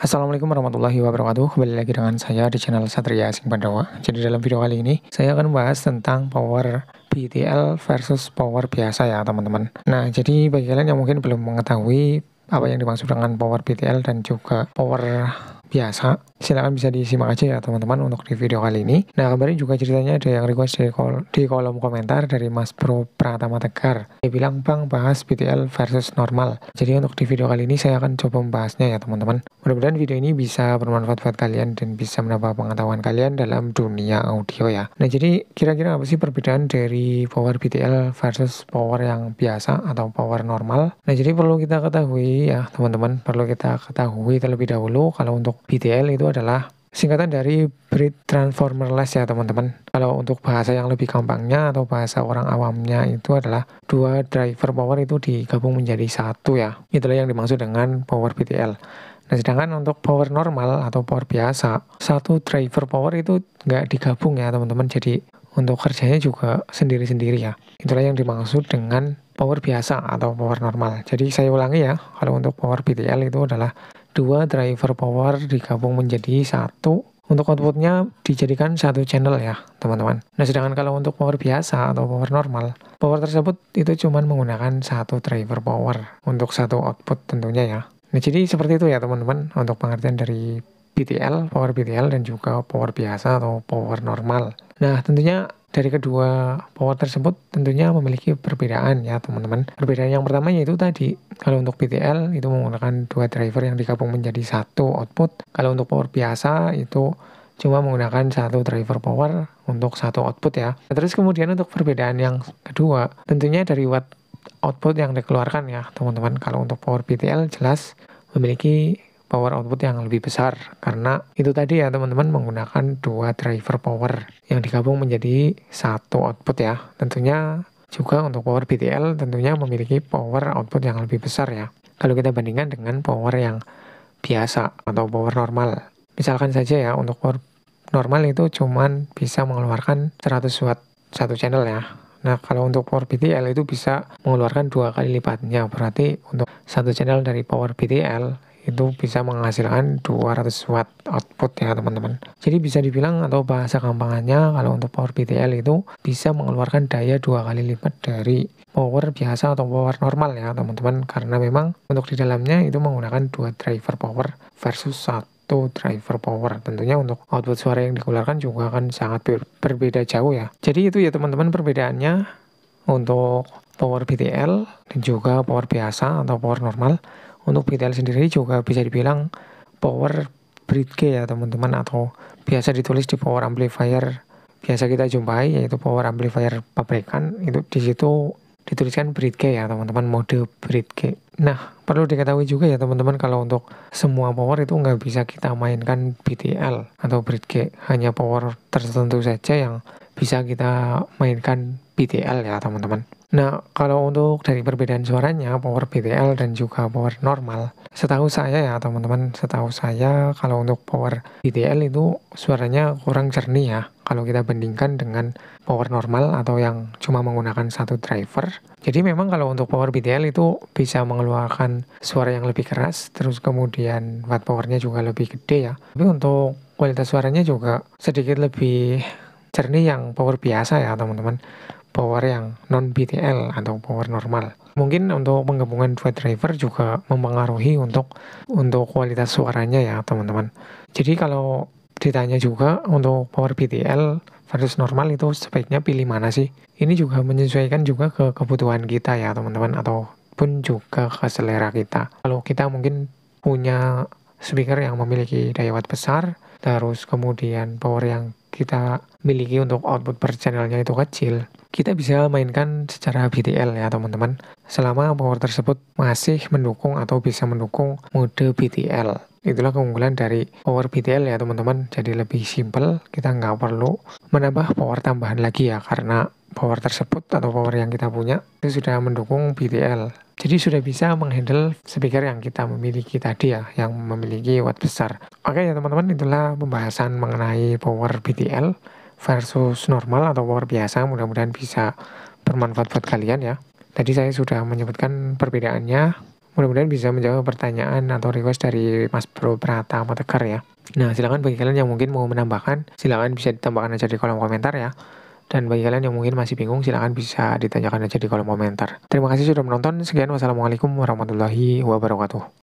Assalamualaikum warahmatullahi wabarakatuh. Kembali lagi dengan saya di channel Satria Asing Pandawa. Jadi dalam video kali ini saya akan membahas tentang power BTL versus power biasa ya teman-teman. Nah, jadi bagi kalian yang mungkin belum mengetahui apa yang dimaksud dengan power BTL dan juga power biasa, silahkan bisa disimak aja ya teman-teman untuk di video kali ini. Nah, kemarin juga ceritanya ada yang request di kolom komentar dari Mas Bro Pratama Tegar. Dia bilang, "Bang, bahas BTL versus normal." Jadi untuk di video kali ini saya akan coba membahasnya ya teman-teman. Mudah-mudahan video ini bisa bermanfaat buat kalian dan bisa menambah pengetahuan kalian dalam dunia audio ya. Nah, jadi kira-kira apa sih perbedaan dari power BTL versus power yang biasa atau power normal? Nah, jadi perlu kita ketahui ya teman-teman, perlu kita ketahui terlebih dahulu kalau untuk BTL itu adalah singkatan dari Bridge Transformerless ya teman-teman. Kalau untuk bahasa yang lebih gampangnya atau bahasa orang awamnya itu adalah dua driver power itu digabung menjadi satu ya. Itulah yang dimaksud dengan power BTL. Nah, sedangkan untuk power normal atau power biasa, satu driver power itu nggak digabung ya teman-teman. Jadi untuk kerjanya juga sendiri-sendiri ya. Itulah yang dimaksud dengan power biasa atau power normal. Jadi saya ulangi ya, kalau untuk power BTL itu adalah dua driver power digabung menjadi satu, untuk outputnya dijadikan satu channel ya teman-teman. Nah, sedangkan kalau untuk power biasa atau power normal, power tersebut itu cuma menggunakan satu driver power untuk satu output tentunya ya. Nah, jadi seperti itu ya teman-teman untuk pengertian dari BTL, power BTL dan juga power biasa atau power normal. Nah, tentunya dari kedua power tersebut tentunya memiliki perbedaan ya teman-teman. Perbedaan yang pertama yaitu tadi, kalau untuk BTL itu menggunakan dua driver yang digabung menjadi satu output. Kalau untuk power biasa itu cuma menggunakan satu driver power untuk satu output ya. Nah, terus kemudian untuk perbedaan yang kedua, tentunya dari watt output yang dikeluarkan ya teman-teman. Kalau untuk power BTL jelas memiliki power output yang lebih besar karena itu tadi ya teman-teman menggunakan dua driver power yang digabung menjadi satu output ya. Tentunya juga untuk power BTL tentunya memiliki power output yang lebih besar ya kalau kita bandingkan dengan power yang biasa atau power normal. Misalkan saja ya untuk power normal itu cuman bisa mengeluarkan 100 watt satu channel ya. Nah, kalau untuk power BTL itu bisa mengeluarkan dua kali lipatnya. Berarti untuk satu channel dari power BTL itu bisa menghasilkan 200 watt output ya teman-teman. Jadi bisa dibilang atau bahasa gampangannya kalau untuk power BTL itu bisa mengeluarkan daya dua kali lipat dari power biasa atau power normal ya teman-teman. Karena memang untuk di dalamnya itu menggunakan dua driver power versus satu driver power. Tentunya untuk output suara yang dikeluarkan juga akan sangat berbeda jauh ya. Jadi itu ya teman-teman perbedaannya untuk power BTL dan juga power biasa atau power normal. Untuk BTL sendiri juga bisa dibilang power bridge ya teman-teman, atau biasa ditulis di power amplifier biasa kita jumpai yaitu power amplifier pabrikan, itu di situ dituliskan bridge ya teman-teman, mode bridge. Nah, perlu diketahui juga ya teman-teman kalau untuk semua power itu nggak bisa kita mainkan BTL atau bridge, hanya power tertentu saja yang bisa kita mainkan BTL ya teman-teman. Nah, kalau untuk dari perbedaan suaranya, power BTL dan juga power normal, setahu saya ya teman-teman, setahu saya kalau untuk power BTL itu suaranya kurang jernih ya, kalau kita bandingkan dengan power normal atau yang cuma menggunakan satu driver. Jadi memang kalau untuk power BTL itu bisa mengeluarkan suara yang lebih keras, terus kemudian watt powernya juga lebih gede ya. Tapi untuk kualitas suaranya juga sedikit lebih jernih yang power biasa ya teman-teman, power yang non BTL atau power normal. Mungkin untuk penggabungan dua driver juga mempengaruhi untuk kualitas suaranya ya teman-teman. Jadi kalau ditanya juga untuk power BTL versus normal itu sebaiknya pilih mana sih? Ini juga menyesuaikan juga ke kebutuhan kita ya teman-teman, ataupun juga ke selera kita. Kalau kita mungkin punya speaker yang memiliki daya watt besar, terus kemudian power yang kita miliki untuk output per channelnya itu kecil, kita bisa mainkan secara BTL ya teman-teman, selama power tersebut masih mendukung atau bisa mendukung mode BTL. Itulah keunggulan dari power BTL ya teman-teman. Jadi lebih simple, kita nggak perlu menambah power tambahan lagi ya, karena power tersebut atau power yang kita punya itu sudah mendukung BTL. Jadi sudah bisa menghandle speaker yang kita memiliki tadi ya, yang memiliki watt besar. Oke ya teman-teman, itulah pembahasan mengenai power BTL versus normal atau power biasa. Mudah-mudahan bisa bermanfaat buat kalian ya. Tadi saya sudah menyebutkan perbedaannya Mudah-mudahan bisa menjawab pertanyaan atau request dari Mas Bro Pratama Tegar ya. Nah, silakan bagi kalian yang mungkin mau menambahkan, silakan bisa ditambahkan aja di kolom komentar ya. Dan bagi kalian yang mungkin masih bingung, silakan bisa ditanyakan aja di kolom komentar. Terima kasih sudah menonton. Sekian, wassalamualaikum warahmatullahi wabarakatuh.